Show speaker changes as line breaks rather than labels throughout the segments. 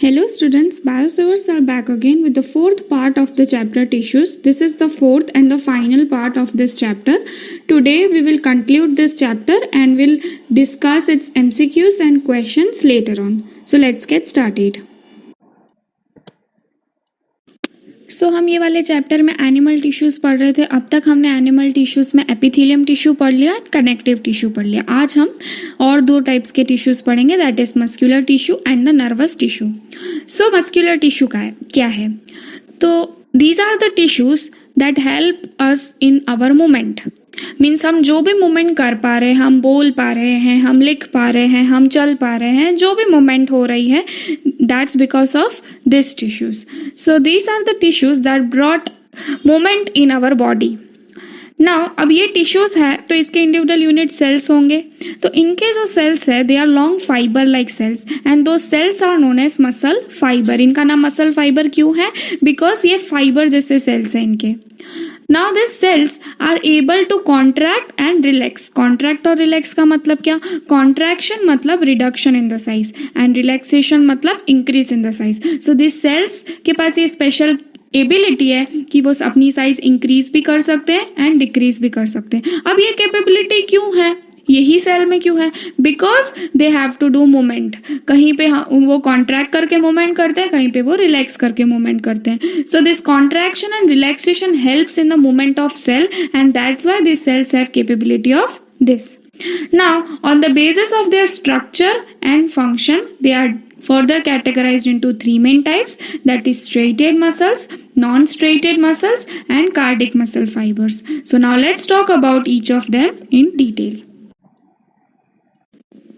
Hello students, Biosavers are back again with the fourth part of the chapter tissues. This is the fourth and the final part of this chapter. Today we will conclude this chapter and will discuss its MCQs and questions later on. So let's get started. हम ये वाले chapter में animal tissues पढ़ रहे थे. अब तक हमने एनिमल टिश्यूज में एपिथेलियम टिश्यू पढ़ लिया, कनेक्टिव टिश्यू पढ़ लिया. आज हम और दो टाइप्स के टिश्यूज पढ़ेंगे, that is muscular tissue and the nervous tissue. So muscular tissue क्या है? तो these are the tissues that help us in our movement. Means हम जो भी मूवमेंट कर पा रहे हैं, हम बोल पा रहे हैं, हम लिख पा रहे हैं, हम चल पा रहे हैं, जो भी मूवमेंट हो रही है, that's because of these tissues. So these are the tissues that brought movement in our body. Now अब ये टिश्यूज है तो इसके इंडिविजुअल यूनिट सेल्स होंगे. तो इनके जो सेल्स है they are long fibre like cells and दो cells are known as muscle fibre. इनका नाम मसल फाइबर क्यों है? बिकॉज ये फाइबर जैसे सेल्स हैं इनके. Now these cells are able to contract and relax. Contract और relax का मतलब क्या? Contraction मतलब reduction in the size and relaxation मतलब increase in the size. So these cells के पास ये special एबिलिटी है कि वो अपनी साइज इंक्रीज भी कर सकते हैं एंड डिक्रीज भी कर सकते हैं. अब ये कैपेबिलिटी क्यों है? यही सेल में क्यों है? Because they have to do movement. कहीं पे वो कॉन्ट्रैक्ट करके मूवमेंट करते हैं, कहीं पे वो रिलैक्स करके मूवमेंट करते हैं. So this contraction and relaxation helps in the movement of cell and that's why this cells have capability of this. Now on the basis of their structure and function they are further categorized into three main types, that is striated muscles, non-striated muscles and cardiac muscle fibers. So now let's talk about each of them in detail.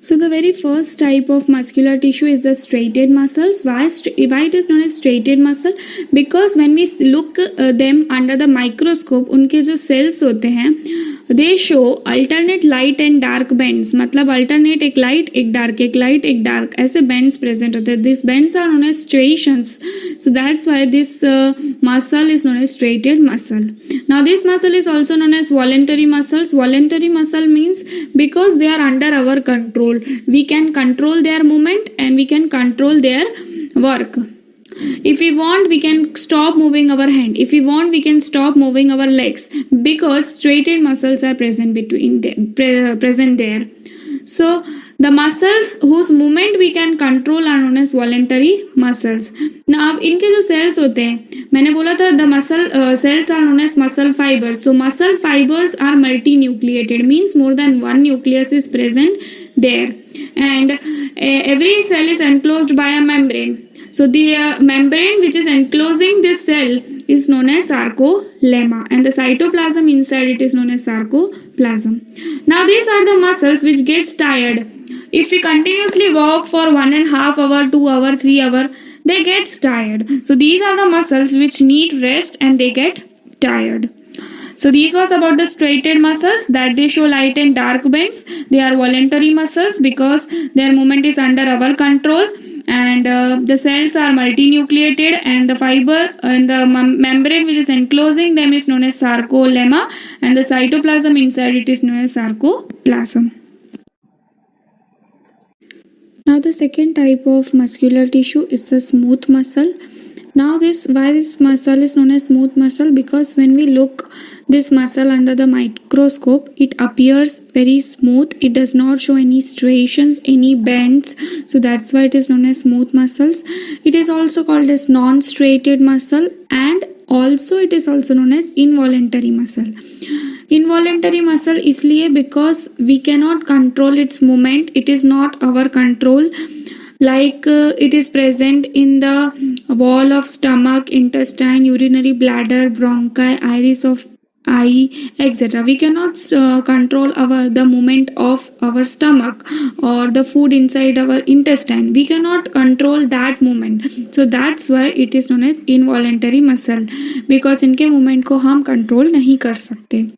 So the very first type of muscular tissue is the striated muscles. Why it is known as striated muscle? Because when we look them under the microscope, उनके जो cells होते हैं they show alternate light and dark bands. मतलब alternate एक light एक dark, एक light एक dark, ऐसे bands present होते हैं. These bands are known as striations. So that's why this muscle is known as striated muscle. Now this muscle is also known as voluntary muscles. Voluntary muscle means because they are under our control. We can control their movement and we can control their work. If we want, we can stop moving our hand. If we want, we can stop moving our legs because striated muscles are present there. So the muscles whose movement we can control are known as voluntary muscles. Now अब इनके जो cells होते हैं, मैंने बोला था the muscle cells are known as muscle fibers. So muscle fibers are multinucleated, means more than one nucleus is present there, and every cell is enclosed by a membrane. So the membrane which is enclosing this cell is known as sarcolemma and the cytoplasm inside it is known as sarcoplasm. Now these are the muscles which gets tired. If we continuously walk for 1.5 hours, 2 hours, 3 hours, they get tired. So these are the muscles which need rest and they get tired. So this was about the striated muscles, that they show light and dark bands. They are voluntary muscles because their movement is under our control, and the cells are multinucleated and the fiber and the membrane which is enclosing them is known as sarcolemma and the cytoplasm inside it is known as sarcoplasm. Now the second type of muscular tissue is the smooth muscle. Now why this muscle is known as smooth muscle? Because when we look this muscle under the microscope, it appears very smooth. It does not show any striations, any bends. So that's why it is known as smooth muscles. It is also called as non-striated muscle and also it is also known as involuntary muscle. Involuntary muscle इसलिए because we cannot control its movement. It is not our control. Like it is present in the wall of stomach, intestine, urinary bladder, bronchi, iris of eye, etc. We cannot control the movement of our stomach or the food inside our intestine. We cannot control that movement. So that's why it is known as involuntary muscle, because इनके movement को हम control नहीं कर सकते.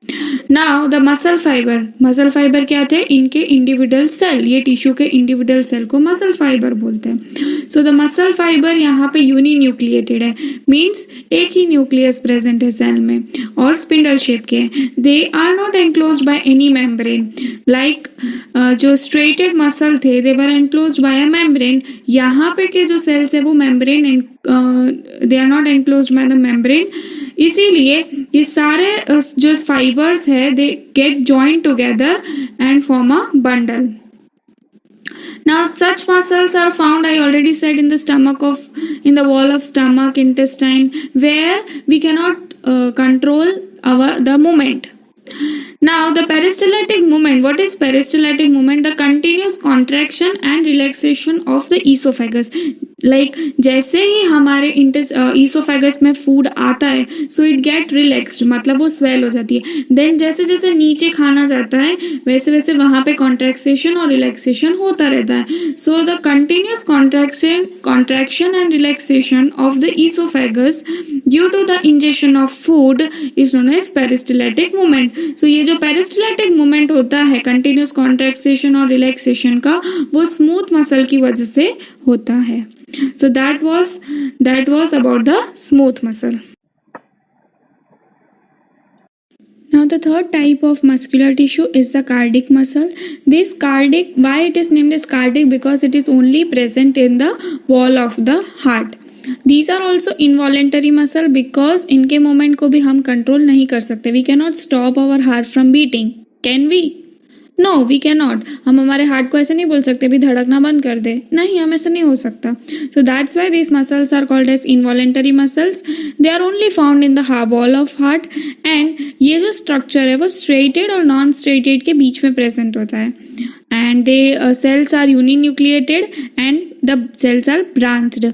Now the muscle fiber क्या थे? इनके individual cell, ये tissue के individual cell को muscle fiber बोलते हैं. So the muscle fiber यहाँ पे uninucleated है, means एक ही nucleus present है cell में, और spindle स्पाइरल शेप के हैं. They are not enclosed by any membrane. Like जो स्ट्रेटेड मसल थे they were enclosed by a membrane. यहाँ पे के जो सेल्स है वो membrane, they are not enclosed by the membrane. इसीलिए ये सारे जो फाइबर्स है they get joint together and form a bundle. Now such muscles are found, I already said, in the wall of stomach, intestine, where we cannot control the movement. Now the peristaltic movement. What is peristaltic movement? The continuous contraction and relaxation of the esophagus. Like जैसे ही हमारे oesophagus में food आता है so it get relaxed, मतलब वो swell हो जाती है. देन जैसे जैसे नीचे खाना जाता है वैसे वैसे वहाँ पे कॉन्ट्रैक्शन और रिलैक्सेशन होता रहता है. So the continuous contraction and relaxation of the oesophagus due to the injection of food is known as peristaltic movement. So ये जो पेरिस्टलेटिक मूवमेंट होता है कंटिन्यूस कॉन्ट्रैक्शन और रिलैक्सेशन का, वो स्मूथ मसल की वजह से होता है. So that was about the smooth muscle. Now the third type of muscular tissue is the cardiac muscle. This cardiac, why it is named as cardiac? Because it is only present in the wall of the heart. These are also involuntary muscle because इनके movement को भी हम control नहीं कर सकते. We cannot stop our heart from beating. Can we? No we can not. हम हमारे heart को ऐसे नहीं बोल सकते भी धड़कना बंद कर दे, नहीं, हम ऐसा नहीं हो सकता. So that's why this muscles are called as involuntary muscles. They are only found in the wall of heart. And ये जो स्ट्रक्चर है वो स्ट्रेटेड और नॉन स्ट्रेटेड के बीच में प्रेजेंट होता है. And the cells are uninucleated and the cells are branched.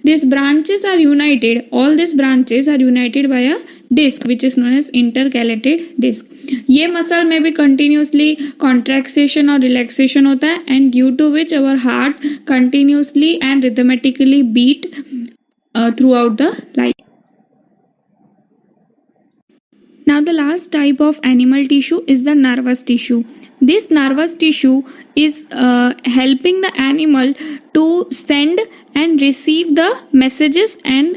These branches are united. All these branches are united by a disc which is known as intercalated disc. ये muscle में भी continuously contraction और relaxation होता है and due to which our heart continuously and rhythmically beat throughout the life. Now the last type of animal tissue is the nervous tissue. This nervous tissue is helping the animal to send and receive the messages and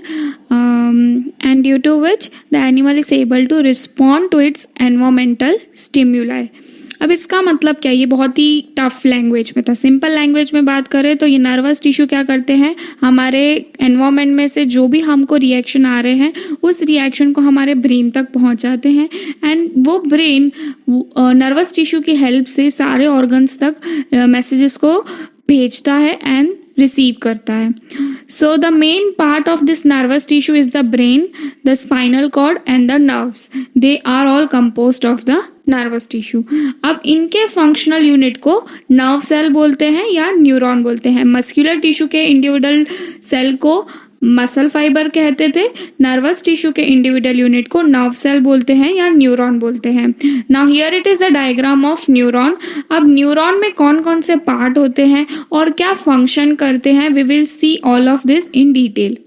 due to which the animal is able to respond to its environmental stimuli. अब इसका मतलब क्या है? ये बहुत ही tough language में था. Simple language में बात करें तो ये नर्वस टिश्यू क्या करते हैं, हमारे एनवायरनमेंट में से जो भी हमको रिएक्शन आ रहे हैं उस रिएक्शन को हमारे ब्रेन तक पहुंचाते हैं एंड वो ब्रेन नर्वस टिश्यू की हेल्प से सारे ऑर्गन्स तक मैसेजेस को भेजता है एंड रिसीव करता है. So the main part of this nervous tissue is the brain, the spinal cord and the nerves. They are all composed of the nervous tissue. अब इनके फंक्शनल यूनिट को nerve cell बोलते हैं या neuron बोलते हैं. मस्कुलर टिश्यू के individual cell को मसल फाइबर कहते थे, नर्वस टिश्यू के इंडिविजुअल यूनिट को नर्व सेल बोलते हैं या न्यूरॉन बोलते हैं. Now here it is the diagram of neuron. अब न्यूरॉन में कौन कौन से पार्ट होते हैं और क्या फंक्शन करते हैं, we will see all of this in detail.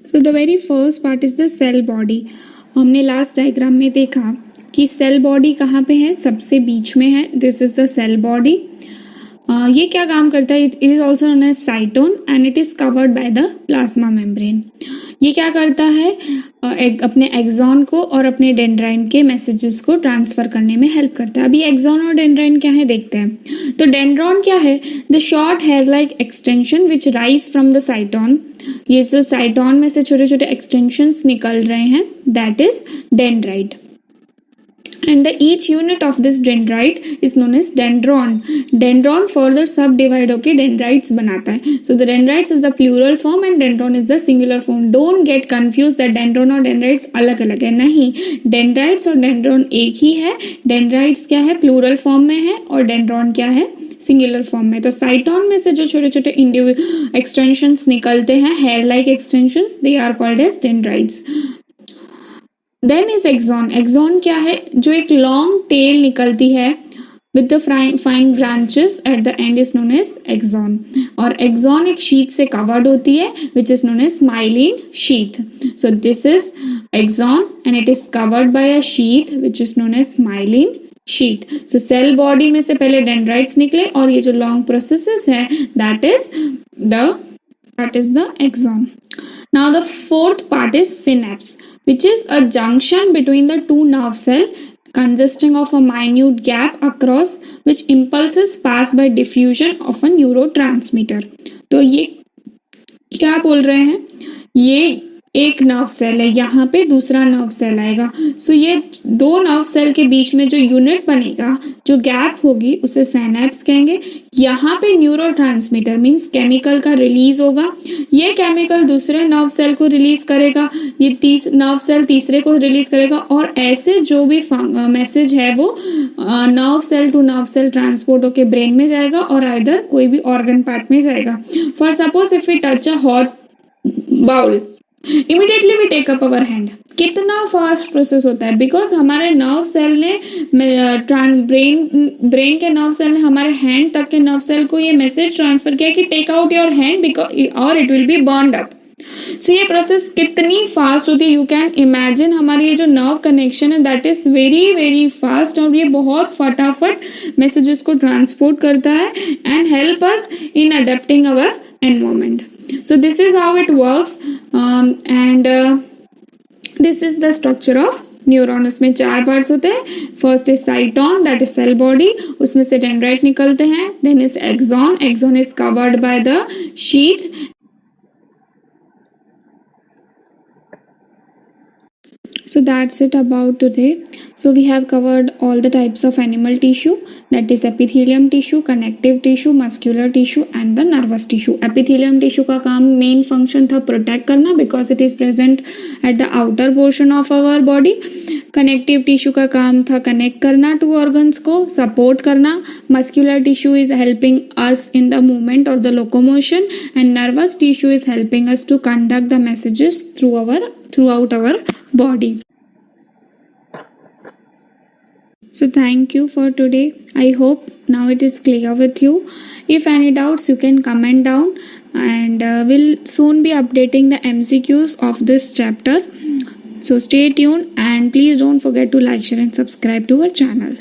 So the very first part is the cell body. हमने लास्ट डायग्राम में देखा कि सेल बॉडी कहाँ पे है, सबसे बीच में है. This is the cell body. ये क्या काम करता है, it is also known as cyton and it is covered by the plasma membrane. ये क्या करता है, अपने एक्सॉन को और अपने डेंड्राइन के मैसेजेस को ट्रांसफर करने में हेल्प करता है. अभी एक्सॉन और डेंड्राइन क्या है देखते हैं. तो डेंड्रॉन क्या है, the short hair like extension which rise from the cyton. ये जो साइटोन में से छोटे छोटे एक्सटेंशंस निकल रहे हैं that is dendrite. And the each unit of this dendrite is known as dendron. Dendron further subdivide होके dendrites बनाता है. So the dendrites is the plural form and dendron is the singular form. Don't get confused that dendron और dendrites अलग अलग है. नहीं, dendrites और dendron एक ही है. dendrites क्या है, plural form में है और dendron क्या है, सिंगुलर फॉर्म में. तो साइटोन में से जो छोटे छोटे एक्सटेंशंस निकलते हैं, hair like extensions, they are called as dendrites. Then is axon. Axon क्या है, जो एक लॉन्ग टेल निकलती है with the fine branches at the end is known as axon. और एक्सॉन एक शीथ से कवर्ड होती है which is known as myelin sheath. So this is axon and it is covered by a sheath which is known as myelin sheath. सो cell body में से पहले dendrites निकले और ये जो लॉन्ग प्रोसेसेस है that is the that is the axon. Now the fourth part is synapse, which is a junction between the two nerve cell consisting of a minute gap across which impulses pass by diffusion of a neurotransmitter. तो ये क्या बोल रहे हैं, ये एक nerve cell है, यहाँ पे दूसरा नर्व सेल आएगा. सो ये दो नर्व सेल के बीच में जो यूनिट बनेगा, जो गैप होगी, उसे सिनैप्स कहेंगे. यहाँ पे न्यूरोट्रांसमीटर मीन्स केमिकल का रिलीज होगा. ये केमिकल दूसरे नर्व सेल को रिलीज करेगा, ये नर्व सेल तीसरे को रिलीज करेगा, और ऐसे जो भी मैसेज है वो nerve cell to nerve cell transport होके ब्रेन में जाएगा और आइदर कोई भी ऑर्गन पार्ट में जाएगा. For suppose if we touch a hot bowl, immediately we take up our hand. कितना फास्ट प्रोसेस होता है, बिकॉज हमारे नर्व सेल ने ब्रेन के नर्व सेल ने हमारे हैंड तक के नर्व सेल को ये मैसेज ट्रांसफर किया कि take out your hand because और it will be burned up. So ये प्रोसेस कितनी फास्ट होती है, यू कैन इमेजिन. हमारी ये जो नर्व कनेक्शन है that is very very fast, और ये बहुत फटाफट मैसेजेस को ट्रांसपोर्ट करता है and help us in adapting our environment. So this is how it works, and this is the structure of neuron. उसमें 4 पार्ट्स होते हैं. First is cyton, that is cell body, उसमें से डेंड्राइट निकलते हैं. Then is axon, axon is covered by the sheath. So that's it about today. So we have covered all the types of animal tissue, that is epithelium tissue, connective tissue, muscular tissue and the nervous tissue. Epithelium tissue का काम main function था protect करना because it is present at the outer portion of our body. Connective tissue का काम था connect करना to organs को, support करना. Muscular tissue is helping us in the movement or the locomotion, and nervous tissue is helping us to conduct the messages throughout our body. So thank you for today. I hope now it is clear with you. If any doubts, you can comment down, and we'll soon be updating the MCQs of this chapter. So stay tuned, and please don't forget to like, share and subscribe to our channel.